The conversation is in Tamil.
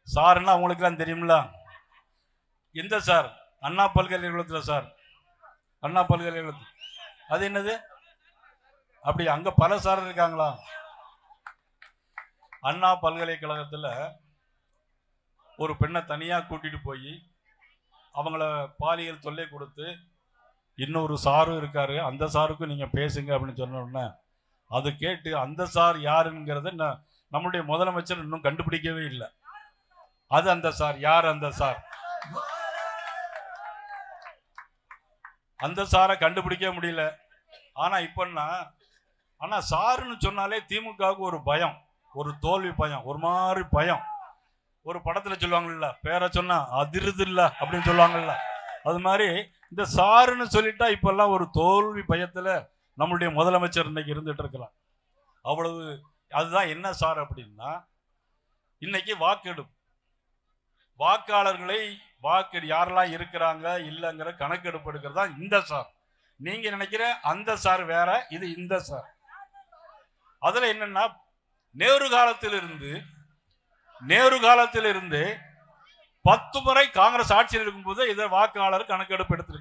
சார்னா அவங்களுக்குலாம் தெரியும்ல. எந்த சார்? அண்ணா பல்கலைக்கழகத்தில் சார். அண்ணா பல்கலைக்கழகத்தில் அது என்னது? அப்படி அங்க பல சார் இருக்காங்களா? அண்ணா பல்கலைக்கழகத்தில் ஒரு பெண்ணை தனியாக கூட்டிட்டு போய் அவங்கள பாலியல் தொல்லை கொடுத்து இன்னொரு சாரும் இருக்காரு, அந்த சாருக்கும் நீங்க பேசுங்க அப்படின்னு சொன்ன உடனே அது கேட்டு அந்த சார் யாருங்கிறத நம்முடைய முதலமைச்சர் இன்னும் கண்டுபிடிக்கவே இல்லை. அது அந்த சார் யார்? அந்த சார் அந்த சாரை கண்டுபிடிக்க முடியல. ஆனா இப்பன்னா ஆனா சாருன்னு சொன்னாலே திமுகவுக்கு ஒரு பயம், ஒரு தோல்வி பயம், ஒரு மாதிரி பயம். ஒரு படத்துல சொல்லுவாங்கல்ல, பேரை சொன்னா அதிருது இல்ல அப்படின்னு சொல்லுவாங்கல்ல, அது மாதிரி இந்த சாருன்னு சொல்லிட்டா இப்பெல்லாம் ஒரு தோல்வி பயத்துல நம்மளுடைய முதலமைச்சர் இன்னைக்கு இருந்துட்டு இருக்கலாம். அவ்வளவு. அதுதான் என்ன சார் அப்படின்னா, இன்னைக்கு வாக்கெடுப்பு, வாக்காளர்களை வாக்கு யாரெல்லாம் இருக்கிறாங்க இல்லைங்கிற கணக்கெடுப்பு எடுக்கிறதா இந்த சார். நீங்க நினைக்கிற அந்த சார் வேற, இது இந்த சார். அதுல என்னன்னா, நேரு காலத்திலிருந்து 10 முறை காங்கிரஸ் ஆட்சியில் இருக்கும்போது இதை வாக்காளர் கணக்கெடுப்பு எடுத்திருக்காங்க.